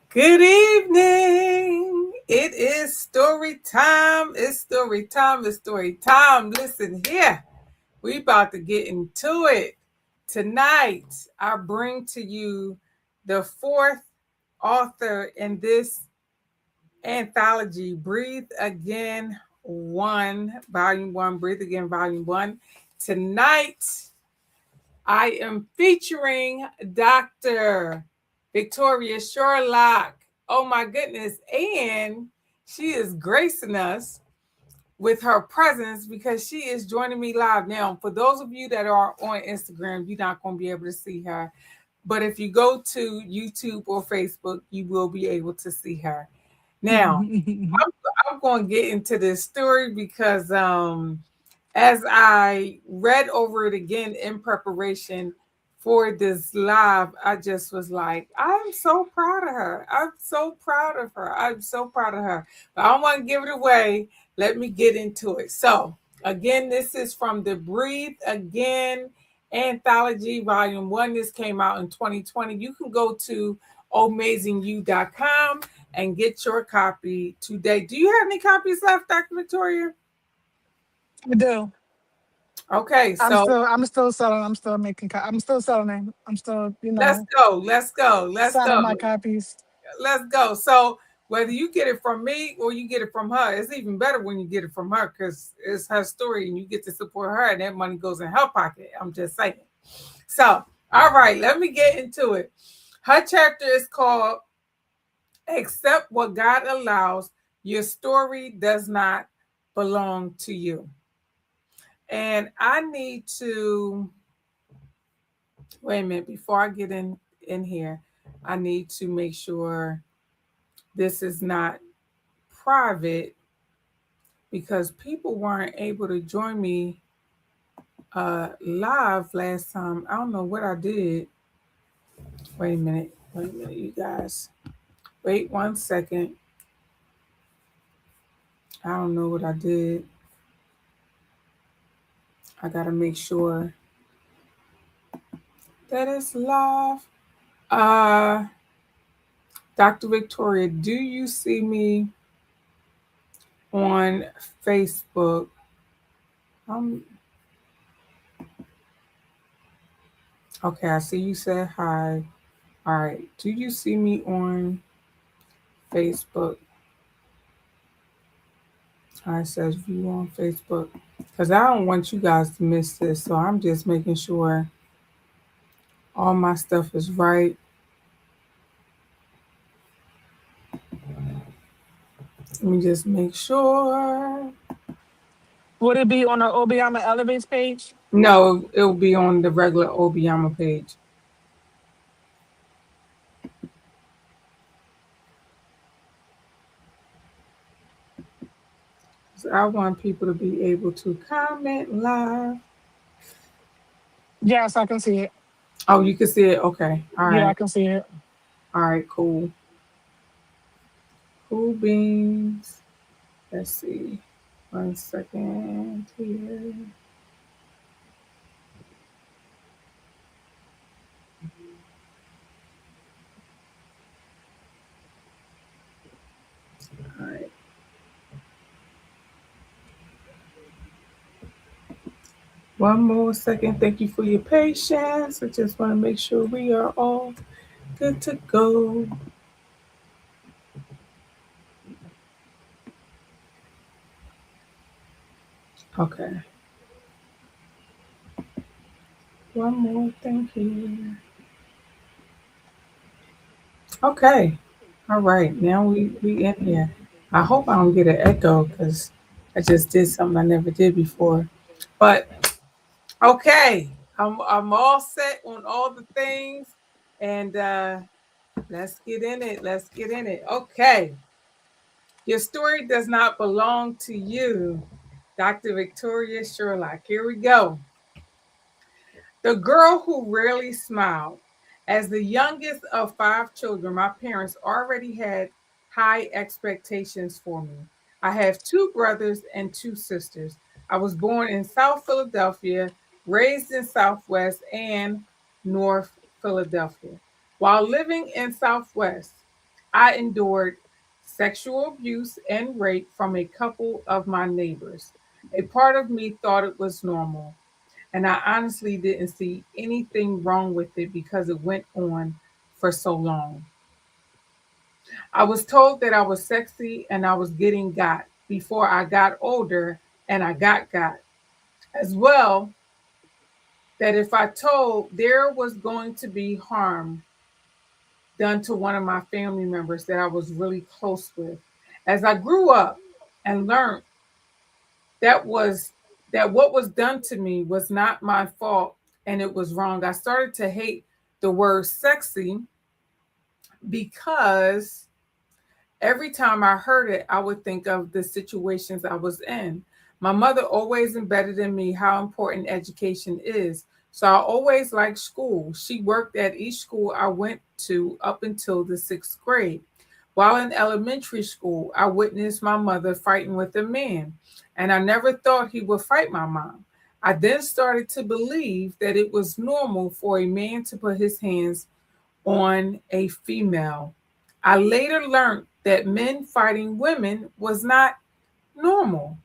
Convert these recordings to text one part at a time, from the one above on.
Good evening. It is story time. It's story time. It's story time. Listen here. We about to get into it. Tonight, I bring to you the fourth author in this anthology, Breathe Again 1, Volume 1, Breathe Again, Volume 1. Tonight, I am featuring Dr. Victoria Sherlock. Oh my goodness. And she is gracing us with her presence because she is joining me live. Now, for those of you that are on Instagram, you're not going to be able to see her. But if you go to YouTube or Facebook, you will be able to see her. Now, I'm going to get into this story because as I read over it again in preparation for this live, I just was like, I'm so proud of her. I'm so proud of her. I'm so proud of her. But I don't want to give it away. Let me get into it. So, again, this is from the Breathe Again Anthology, Volume 1. This came out in 2020. You can go to OmazingYou.com and get your copy today. Do you have any copies left, Dr. Victoria? I do. Okay, so I'm still selling. I'm still selling it. I'm still, let's go. Let's go. Let's go. signing my copies. Let's go. So whether you get it from me or you get it from her, it's even better when you get it from her because it's her story and you get to support her and that money goes in her pocket. I'm just saying. So, all right, let me get into it. Her chapter is called Accept What God Allows. Your story does not belong to you. And I need to wait a minute before I get in here. I need to make sure this is not private because people weren't able to join me live last time. I don't know what I did. Wait a minute, you guys. Wait 1 second. I don't know what I did. I gotta make sure that it's live. Uh, Dr. Victoria, do you see me on Facebook? Um, okay, I see you said hi. All right. Do you see me on Facebook? I says view on Facebook. Because I don't want you guys to miss this. So I'm just making sure all my stuff is right. Let me just make sure. Would it be on the Obiama Elevates page? No, it'll be on the regular Obiama page. So I want people to be able to comment live. Yes, I can see it. Oh, you can see it. Okay. All Yeah, right. I can see it. All right. Cool. Cool beans. Let's see. 1 second here. All right. One more second. Thank you for your patience. I just want to make sure we are all good to go. Okay. One more thing here. Okay. All right. Now we in here. I hope I don't get an echo because I just did something I never did before. But okay. I'm all set on all the things. And let's get in it. Let's get in it. Okay. Your story does not belong to you, Dr. Victoria Sherlock. Here we go. The girl who rarely smiled. As the youngest of 5 children, my parents already had high expectations for me. I have 2 brothers and 2 sisters. I was born in South Philadelphia, raised in Southwest and North Philadelphia. While living in Southwest, I endured sexual abuse and rape from a couple of my neighbors. A part of me thought it was normal, and I honestly didn't see anything wrong with it because it went on for so long. I was told that I was sexy and I was getting got before I got older, and I got. As well, that if I told, there was going to be harm done to one of my family members that I was really close with. As I grew up and learned that was that what was done to me was not my fault and it was wrong, I started to hate the word sexy because every time I heard it, I would think of the situations I was in. My mother always embedded in me how important education is. So I always liked school. She worked at each school I went to up until the sixth grade. While in elementary school, I witnessed my mother fighting with a man, and I never thought he would fight my mom. I then started to believe that it was normal for a man to put his hands on a female. I later learned that men fighting women was not normal.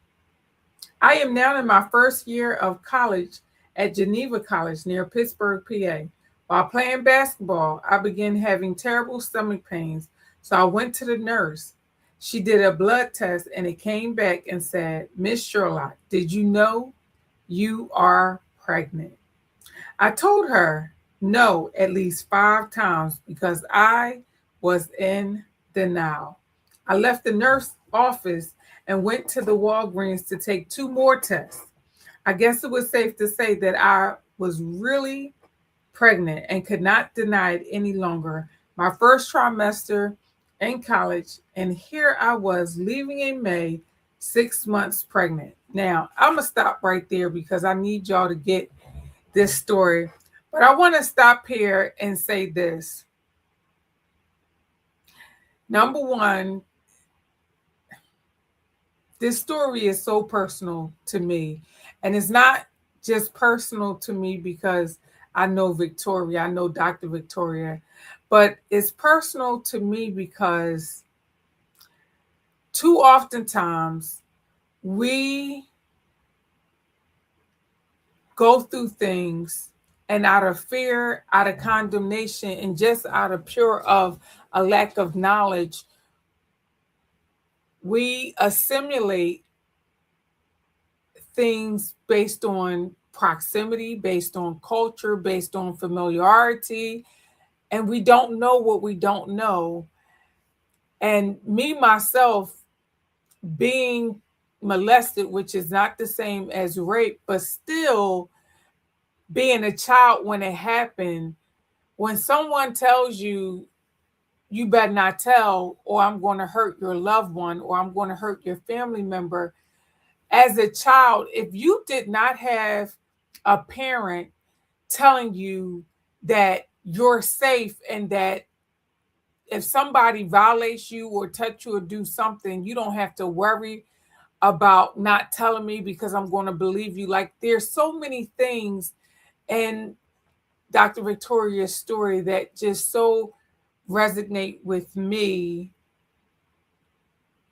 I am now in my first year of college at Geneva College near Pittsburgh, PA. While playing basketball, I began having terrible stomach pains, so I went to the nurse. She did a blood test and it came back and said, "Miss Sherlock, did you know you are pregnant?" I told her no at least 5 times because I was in denial. I left the nurse office and went to the Walgreens to take 2 more tests. I guess it was safe to say that I was really pregnant and could not deny it any longer. My first trimester in college, and here I was leaving in May, 6 months pregnant. Now, I'm going to stop right there because I need y'all to get this story. But I want to stop here and say this. Number one, this story is so personal to me. And it's not just personal to me because I know Victoria, I know Dr. Victoria, but it's personal to me because too oftentimes we go through things and out of fear, out of condemnation, and just out of pure of a lack of knowledge, we assimilate things based on proximity, based on culture, based on familiarity, and we don't know what we don't know. And me, myself, being molested, which is not the same as rape, but still being a child when it happened, when someone tells you, you better not tell, or I'm going to hurt your loved one, or I'm going to hurt your family member. As a child, if you did not have a parent telling you that you're safe and that if somebody violates you or touch you or do something, you don't have to worry about not telling me because I'm going to believe you. Like there's so many things in Dr. Victoria's story that just so resonate with me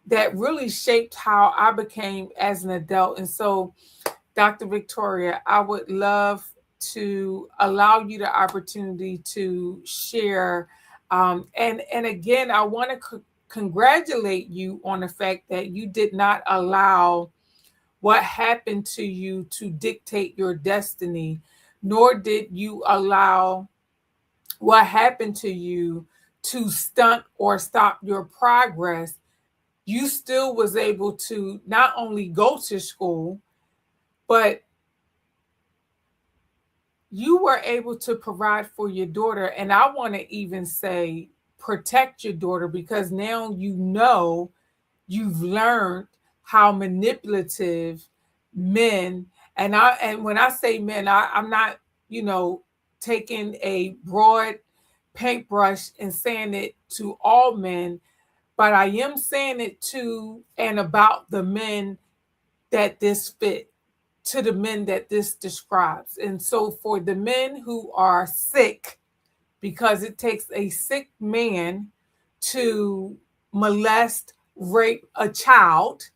that really shaped how I became as an adult. And so, Dr. Victoria, I would love to allow you the opportunity to share. And again, I want to congratulate you on the fact that you did not allow what happened to you to dictate your destiny, nor did you allow what happened to you to stunt or stop your progress. You still was able to not only go to school, but you were able to provide for your daughter. And I want to even say protect your daughter because now you know, you've learned how manipulative men, and when I say men, I'm not, you know, taking a broad paintbrush and saying it to all men, but I am saying it to and about the men that this fit, to the men that this describes. And so for the men who are sick, because it takes a sick man to molest, rape a child,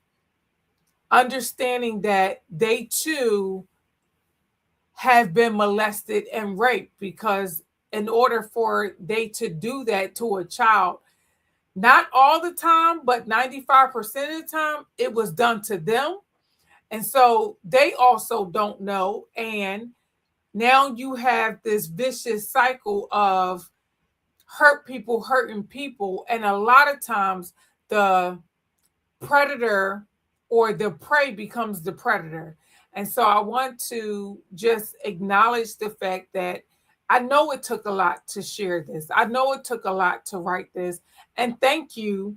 understanding that they too have been molested and raped, because in order for they to do that to a child, not all the time, but 95% of the time, it was done to them. And so they also don't know. And now you have this vicious cycle of hurt people hurting people. And a lot of times the predator or the prey becomes the predator. And so I want to just acknowledge the fact that I know it took a lot to share this. I know it took a lot to write this. And thank you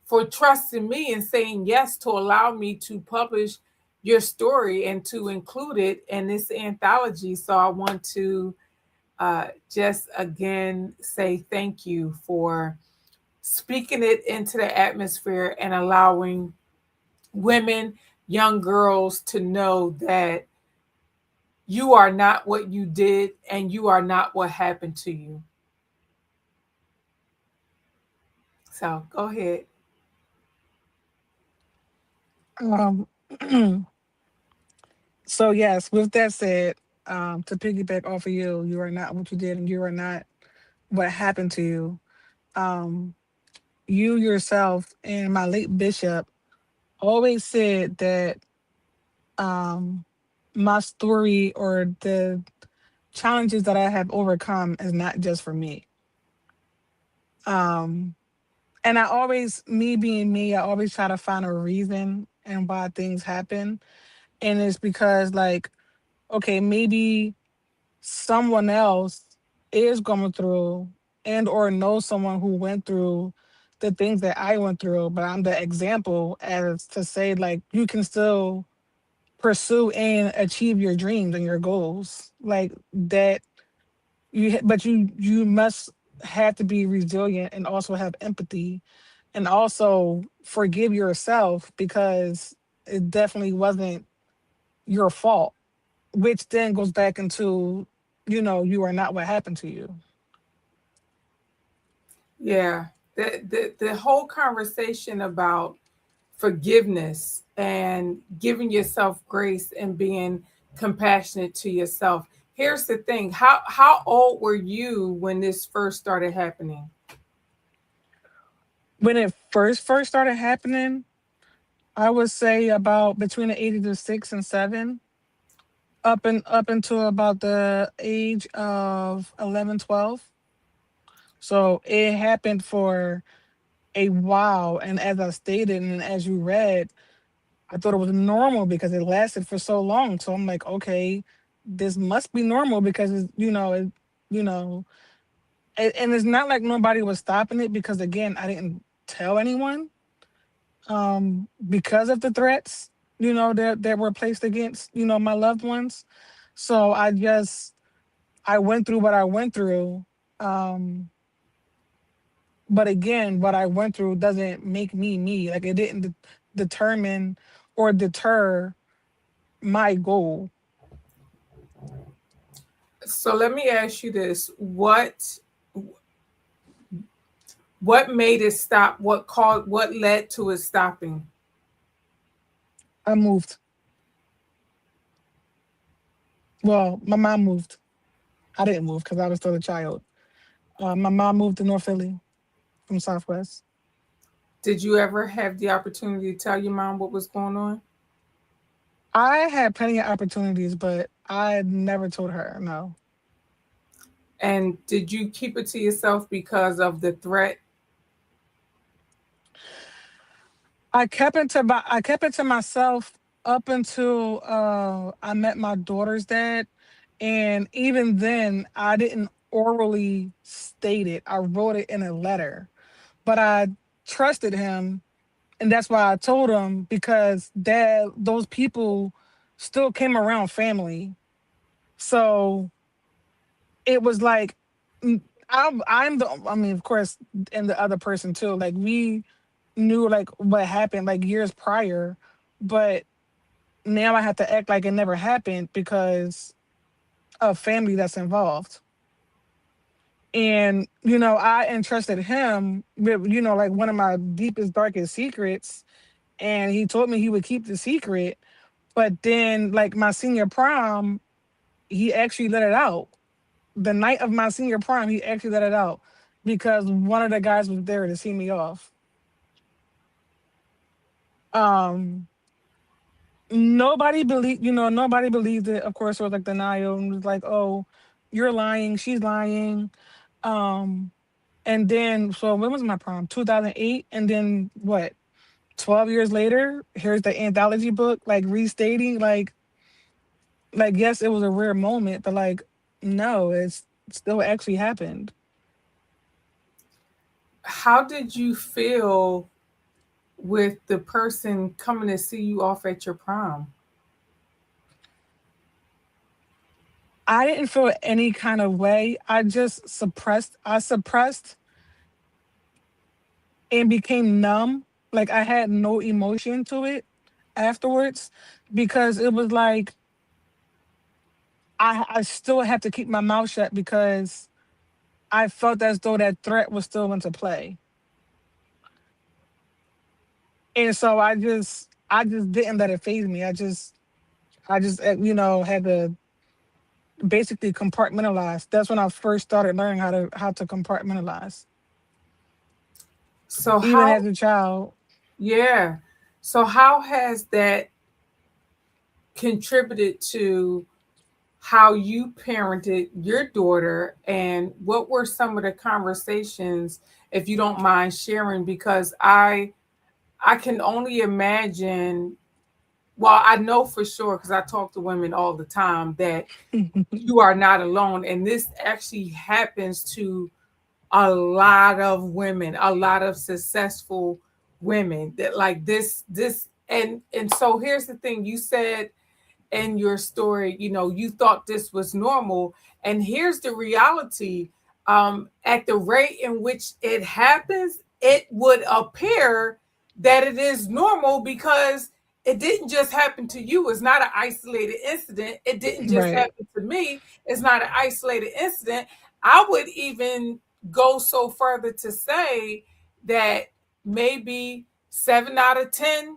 for trusting me and saying yes to allow me to publish your story and to include it in this anthology. So I want to just again say thank you for speaking it into the atmosphere and allowing women, young girls to know that you are not what you did and you are not what happened to you. So go ahead. Um, so yes, with that said, to piggyback off of you, you are not what you did, and you are not what happened to you. Um, you yourself and my late bishop always said that um, my story or the challenges that I have overcome is not just for me. Um, and I always, me being me, I always try to find a reason and why things happen. And it's because, like, okay, maybe someone else is going through and or knows someone who went through the things that I went through, but I'm the example as to say, like, you can still pursue and achieve your dreams and your goals, like that. But you must have to be resilient and also have empathy and also forgive yourself, because it definitely wasn't your fault, which then goes back into, you are not what happened to you. Yeah. The whole conversation about forgiveness and giving yourself grace and being compassionate to yourself. Here's the thing. How old were you when this first started happening? When it first started happening, I would say about between the ages of 6 and 7, up until about the age of 11, 12. So it happened for a while. And as I stated, and as you read, I thought it was normal because it lasted for so long. So I'm like, okay, this must be normal because you know, and it's not like nobody was stopping it, because again, I didn't tell anyone because of the threats, that were placed against, my loved ones. So I went through what I went through. Um, but again, what I went through doesn't make me me. Like, it didn't determine or deter my goal. So let me ask you this. What made it stop? What led to it stopping? I moved. Well, my mom moved. I didn't move because I was still a child. My mom moved to North Philly from Southwest. Did you ever have the opportunity to tell your mom what was going on? I had plenty of opportunities, but I never told her no. And did you keep it to yourself because of the threat? I kept it to myself up until I met my daughter's dad, and even then I didn't orally state it. I wrote it in a letter, but I trusted him, and that's why I told him, because those people still came around family. So it was like, I'm the, I mean, of course, and the other person too. Like, we knew like what happened like years prior, but now I have to act like it never happened because of family that's involved. And, I entrusted him with, like one of my deepest, darkest secrets. And he told me he would keep the secret. But then, like my senior prom, he actually let it out. The night of my senior prom, he actually let it out because one of the guys was there to see me off. Um, nobody believed it. Of course, there was like denial and was like, "Oh, you're lying. She's lying." Um, and then, so when was my prom? 2008, and then what? 12 years later, here's the anthology book, like restating, like yes, it was a rare moment, but like no, it's still actually happened. How did you feel with the person coming to see you off at your prom? I didn't feel any kind of way. I suppressed and became numb. Like I had no emotion to it afterwards because it was like I still had to keep my mouth shut because I felt as though that threat was still into play. And so I just didn't let it phase me. I just had to basically compartmentalize. That's when I first started learning how to compartmentalize. So Even how as a child. yeah. So how has that contributed to how you parented your daughter, and what were some of the conversations, if you don't mind sharing? Because I can only imagine, well, I know for sure because I talk to women all the time that you are not alone, and this actually happens to a lot of women, a lot of successful women, that like this. And so here's the thing: you said in your story, you thought this was normal. And here's the reality: at the rate in which it happens, it would appear that it is normal because it didn't just happen to you. It's not an isolated incident. It didn't just Right. happen to me. It's not an isolated incident. I would even go so further to say that maybe 7 out of 10,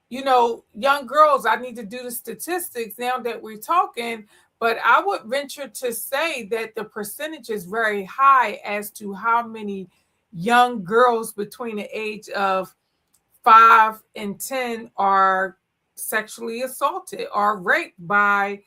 young girls, I need to do the statistics now that we're talking, but I would venture to say that the percentage is very high as to how many young girls between the age of 5 and 10 are sexually assaulted or raped by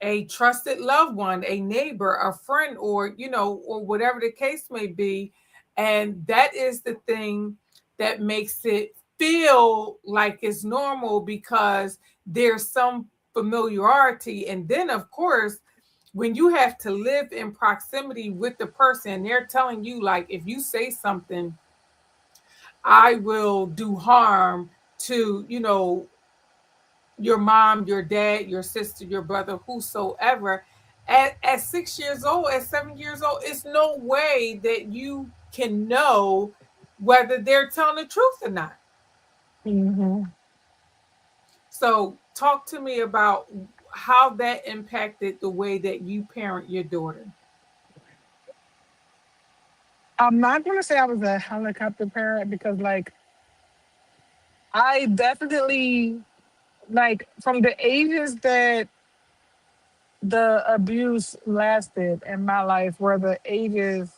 a trusted loved one, a neighbor, a friend, or whatever the case may be. And that is the thing that makes it feel like it's normal because there's some familiarity. And then, of course, when you have to live in proximity with the person, they're telling you, like, if you say something, I will do harm to, your mom, your dad, your sister, your brother, whosoever. At 6 years old, at 7 years old, it's no way that you can know whether they're telling the truth or not. Hmm. So, talk to me about how that impacted the way that you parent your daughter. I'm not gonna say I was a helicopter parent because like I definitely like from the ages that the abuse lasted in my life were the ages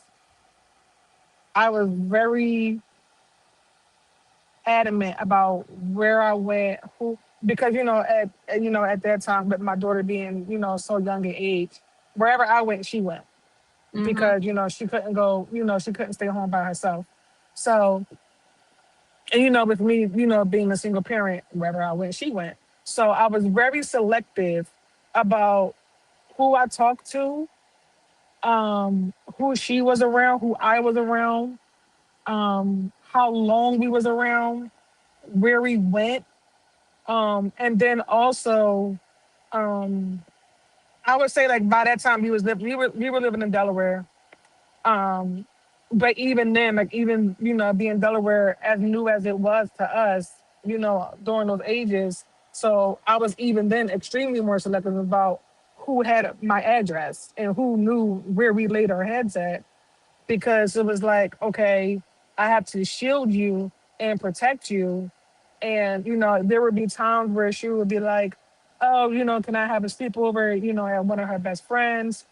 I was very adamant about where I went, who, because at that time, with my daughter being so young in age, wherever I went, she went Mm-hmm. because she couldn't go, she couldn't stay home by herself. So, and with me, being a single parent, wherever I went, she went. So I was very selective about who I talked to, who she was around, who I was around, how long we was around, where we went. And then also, um, I would say like by that time we were living in Delaware. Um, but even then, like even being Delaware as new as it was to us, during those ages. So I was even then extremely more selective about who had my address and who knew where we laid our heads at. because it was like, okay, I have to shield you and protect you. And, there would be times where she would be like, oh, can I have a sleepover, at one of her best friends?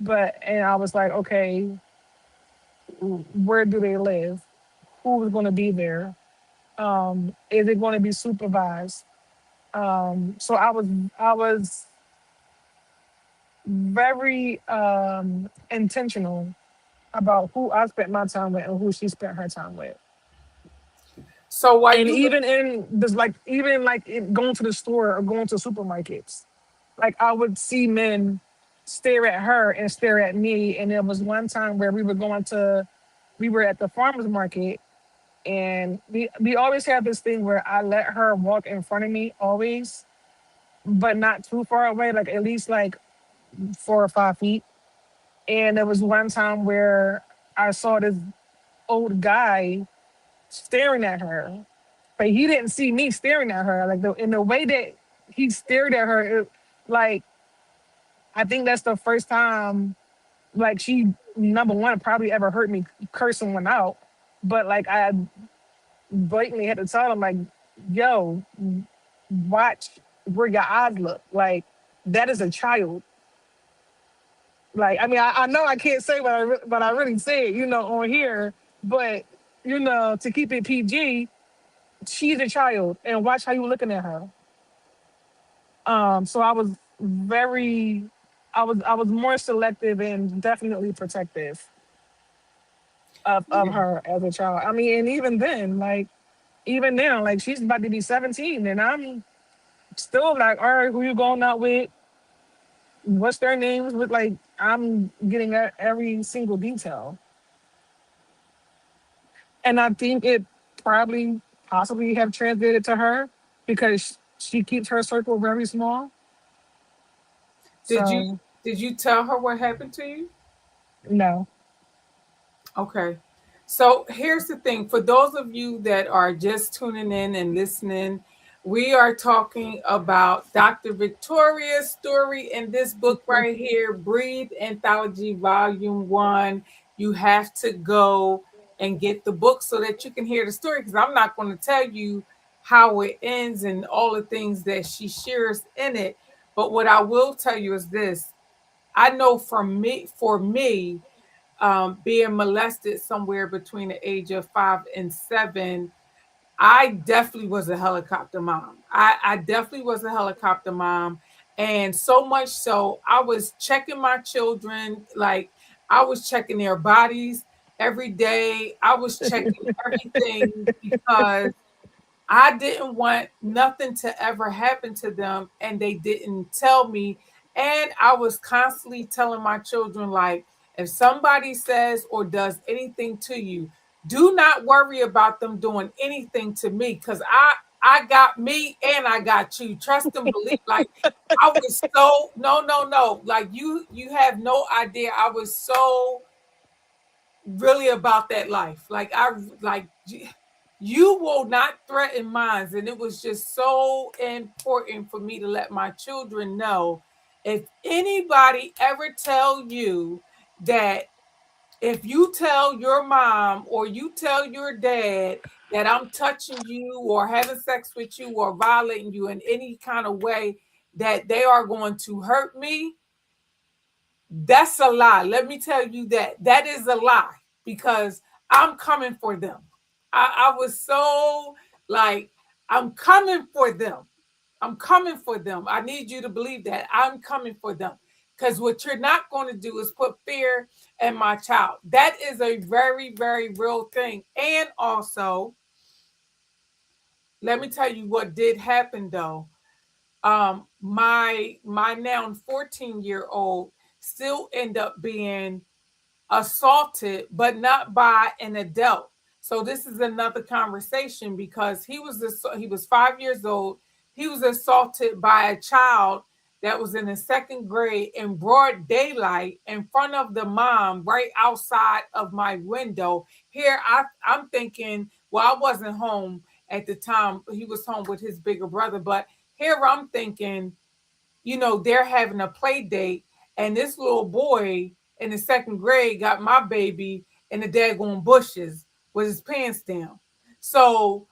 And I was like, okay, where do they live? Who is going to be there? Is it going to be supervised? So I was very intentional about who I spent my time with and who she spent her time with. So while And you were even in this, like, even like going to the store or going to supermarkets, like I would see men stare at her and stare at me. And there was one time where we were at the farmer's market, and we always have this thing where I let her walk in front of me always, but not too far away, like at least like 4 or 5 feet. And there was one time where I saw this old guy staring at her, but he didn't see me staring at her. Like in the way that he stared at her, like I think that's the first time, like she number one probably ever heard me curse someone out, but like I blatantly had to tell him like, "Yo, watch where your eyes look. Like that is a child." Like, I mean, I know I can't say what I really said, on here, but to keep it PG, she's a child, and watch how you looking at her. So very, I was more selective and definitely protective of yeah. her as a child. I mean, and even now, like she's about to be 17, and I'm still like, all right, who you going out with? What's their names? With like, I'm getting every single detail. And I think it probably possibly have translated to her because she keeps her circle very small. Did you So did you tell her what happened to you? no. Okay. So here's the thing, for those of you that are just tuning in and listening, we are talking about Dr. Victoria's story in this book right here, Breathe Anthology Volume 1. You have to go and get the book so that you can hear the story, because I'm not going to tell you how it ends and all the things that she shares in it. But what I will tell you is this. I know for me, being molested somewhere between the age of 5 and 7, I definitely was a helicopter mom. I definitely was a helicopter mom. And so much so, I was checking my children, like I was checking their bodies every day. I was checking everything because I didn't want nothing to ever happen to them, and they didn't tell me. And I was constantly telling my children, like, if somebody says or does anything to you, do not worry about them doing anything to me, because I got me and I got you. Trust and believe. Like I was so no, no, no. Like you have no idea. I was so really about that life. You will not threaten minds. And it was just so important for me to let my children know, if anybody ever tell you that, if you tell your mom or you tell your dad that I'm touching you or having sex with you or violating you in any kind of way, that they are going to hurt me, that's a lie. Let me tell you that. That is a lie, because I'm coming for them. I was so like, I'm coming for them. I'm coming for them. I need you to believe that. I'm coming for them. Because what you're not going to do is put fear in my child. That is a very, very real thing. And also, let me tell you what did happen though. My now 14-year-old still end up being assaulted, but not by an adult. So this is another conversation, because he was 5 years old. He was assaulted by a child that was in the second grade in broad daylight in front of the mom right outside of my window. Here I'm thinking, well, I wasn't home at the time. He was home with his bigger brother, but here I'm thinking, they're having a play date, and this little boy in the second grade got my baby, in the daggone bushes with his pants down. So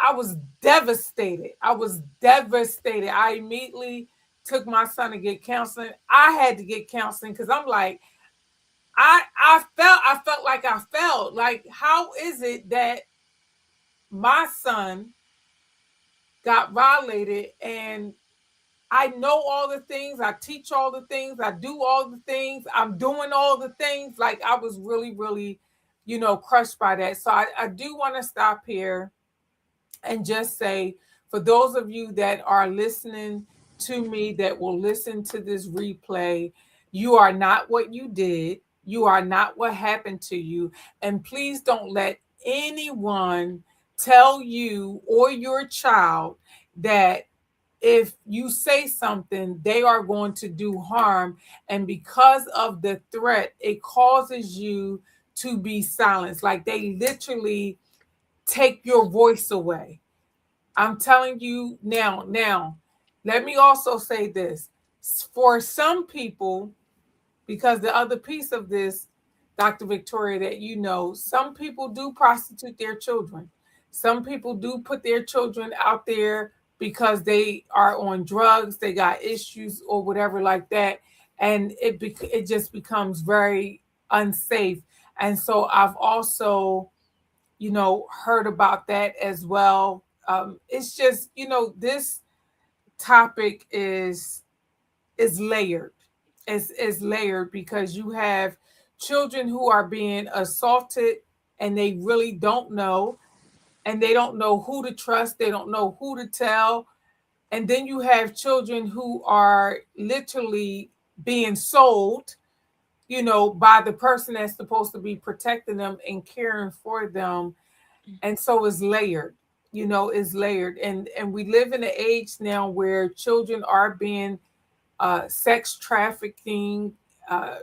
I was devastated. I was devastated. I immediately took my son to get counseling. I had to get counseling because I'm like, I felt like I felt like, how is it that my son got violated, and I know all the things, I teach all the things, I do all the things, I'm doing all the things. Like, I was really, really, crushed by that. So I do want to stop here and just say, for those of you that are listening to me, that will listen to this replay, you are not what you did. You are not what happened to you. And please don't let anyone tell you or your child that if you say something, they are going to do harm. And because of the threat, it causes you to be silenced. Like, they literally take your voice away. I'm telling you now. Now, let me also say this. For some people, because the other piece of this, Dr. Victoria, that some people do prostitute their children. Some people do put their children out there because they are on drugs, they got issues or whatever like that, and it just becomes very unsafe. And so I've also heard about that as well. It's just, this topic is layered. Is layered because you have children who are being assaulted, and they really don't know, and they don't know who to trust, they don't know who to tell. And then you have children who are literally being sold, by the person that's supposed to be protecting them and caring for them. And so it's layered, is layered. And we live in an age now where children are being sex trafficking, uh,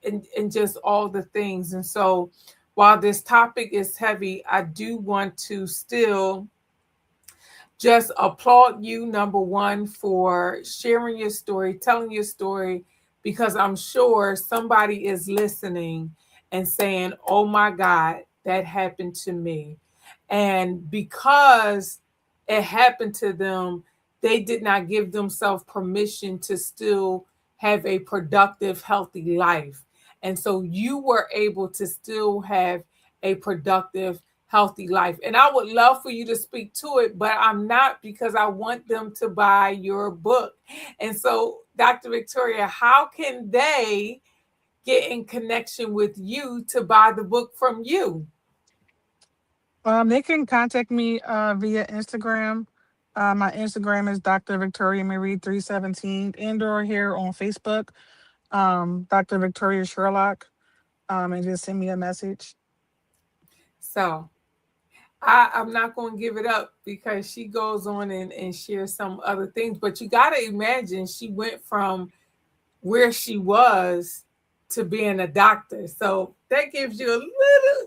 and just all the things. And so while this topic is heavy, I do want to still just applaud you, number one, for sharing your story, telling your story, because I'm sure somebody is listening and saying, oh my God, that happened to me. And because it happened to them, they did not give themselves permission to still have a productive, healthy life. And so you were able to still have a productive, healthy life. And I would love for you to speak to it, but I'm not, because I want them to buy your book. And so, Dr. Victoria, how can they get in connection with you to buy the book from you? They can contact me via Instagram. My Instagram is Dr. Victoria Marie 317, and/or here on Facebook, Dr. Victoria Sherlock, and just send me a message. So I'm not going to give it up, because she goes on and shares some other things. But you got to imagine, she went from where she was to being a doctor. So that gives you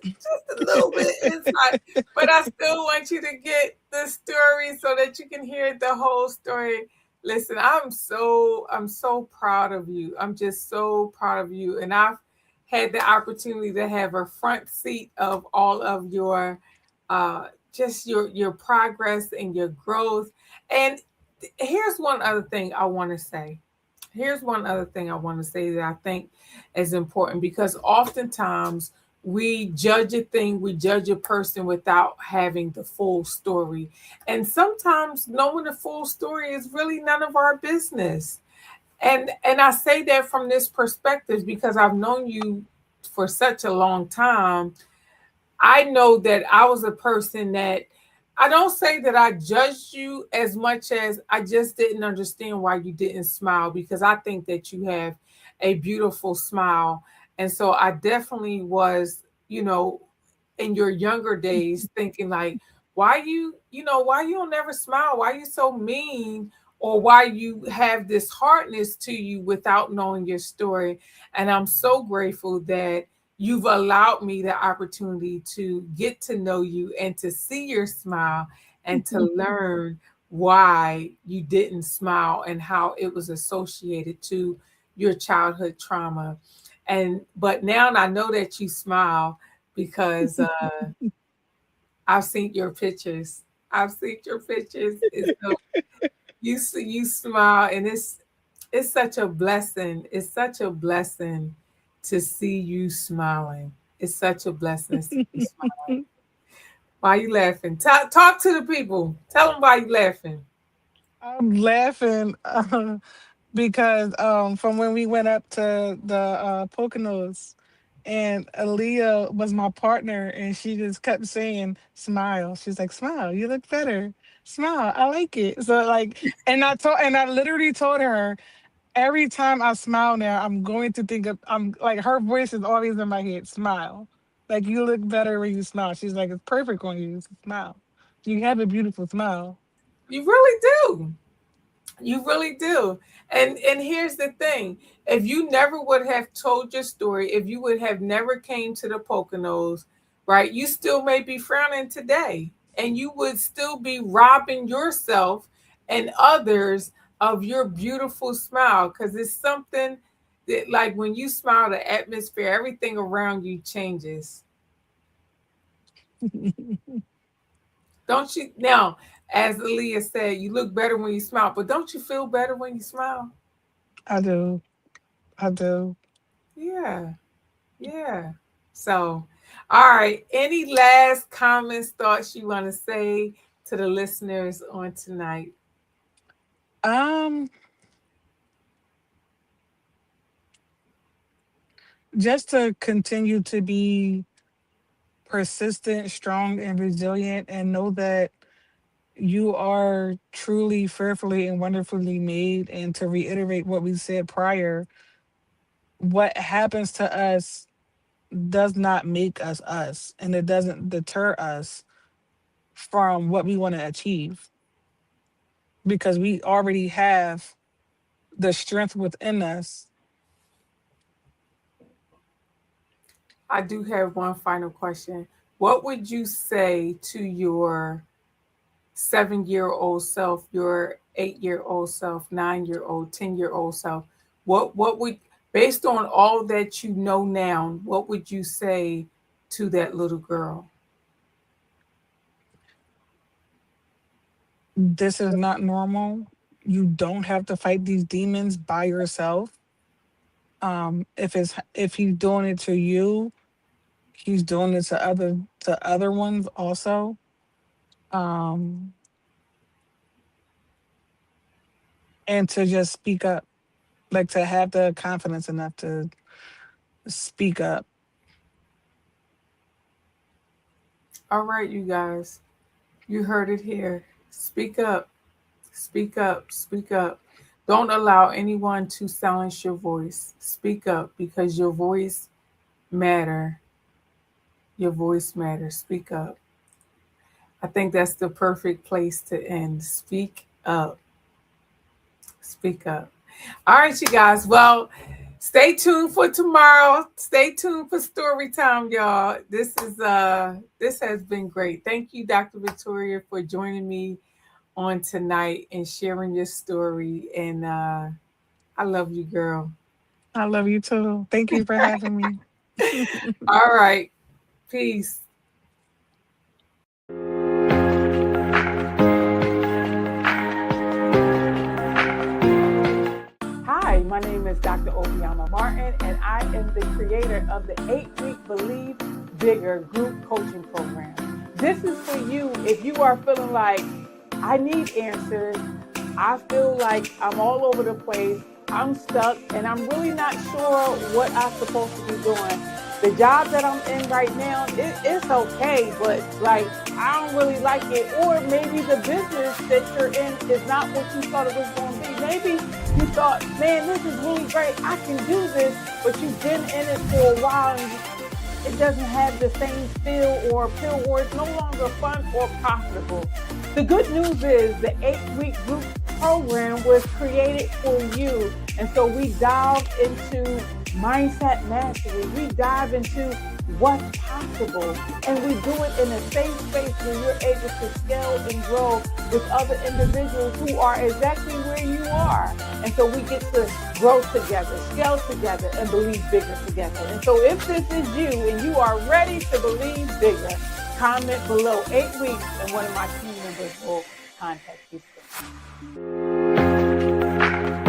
just a little bit insight. But I still want you to get the story so that you can hear the whole story. Listen, I'm so proud of you. I'm just so proud of you. And I've had the opportunity to have a front seat of all of your just your progress and your growth. And here's one other thing I want to say. Here's one other thing I want to say that I think is important, because oftentimes we judge a thing, we judge a person without having the full story. And sometimes knowing the full story is really none of our business. And I say that from this perspective because I've known you for such a long time. I know that I was a person that, I don't say that I judged you as much as I just didn't understand why you didn't smile, because I think that you have a beautiful smile. And so I definitely was, in your younger days thinking like, why you don't never smile? Why you so mean? Or why you have this hardness to you without knowing your story. And I'm so grateful that you've allowed me the opportunity to get to know you and to see your smile and to learn why you didn't smile and how it was associated to your childhood trauma. And but now I know that you smile because I've seen your pictures. I've seen your pictures. It's so you smile, and it's such a blessing. It's such a blessing to see you smiling. It's such a blessing to see you smiling. Why you laughing? Talk to the people. Tell them why you laughing. I'm laughing because from when we went up to the Poconos, and Aaliyah was my partner, and she just kept saying, "Smile." She's like, "Smile, you look better. Smile, I like it." So like, and I literally told her, every time I smile now, I'm going to think of, I'm like, her voice is always in my head. Smile, like you look better when you smile. She's like, it's perfect on you. So smile. You have a beautiful smile. You really do. You really do. And here's the thing. If you never would have told your story, if you would have never came to the Poconos, right, you still may be frowning today. And you would still be robbing yourself and others of your beautiful smile. Because it's something that, like, when you smile, the atmosphere, everything around you changes. Don't you? Now, as Aaliyah said, you look better when you smile, but don't you feel better when you smile? I do. I do. Yeah, yeah. So, all right. Any last comments, thoughts you want to say to the listeners on tonight? Um, just to continue to be persistent, strong, and resilient, and know that you are truly, fearfully, and wonderfully made. And to reiterate what we said prior, what happens to us does not make us us, and it doesn't deter us from what we want to achieve, because we already have the strength within us. I do have one final question. What would you say to your 7-year-old self, your 8-year-old self, 9-year-old, 10-year-old self? What would, based on all that you know now, what would you say to that little girl? This is not normal. You don't have to fight these demons by yourself. If he's doing it to you, he's doing it to other ones also. Um, and to just speak up, like to have the confidence enough to speak up. All right, you guys, you heard it here. Speak up, speak up, speak up. Don't allow anyone to silence your voice. Speak up because your voice matter. Your voice matters. Speak up. I think that's the perfect place to end. Speak up. Speak up. All right, you guys. Well, stay tuned for tomorrow. Stay tuned for story time, y'all. This has been great. Thank you, Dr. Victoria, for joining me on tonight and sharing your story. And I love you, girl. I love you too. Thank you for having me. All right. Peace. Hi, my name is Dr. Obiama Martin, and I am the creator of the 8-week Believe Bigger group coaching program. This is for you if you are feeling like, I need answers. I feel like I'm all over the place. I'm stuck, and I'm really not sure what I'm supposed to be doing. The job that I'm in right now, it's okay, but like, I don't really like it. Or maybe the business that you're in is not what you thought it was going to be. Maybe you thought, man, this is really great. I can do this, but you've been in it for a while and it doesn't have the same feel or appeal, or it's no longer fun or profitable. The good news is the 8-week group program was created for you. And so we dive into mindset mastery. We dive into what's possible. And we do it in a safe space where you're able to scale and grow with other individuals who are exactly where you are. And so we get to grow together, scale together, and believe bigger together. And so if this is you and you are ready to believe bigger, comment below 8 weeks and one of my team members will contact you soon.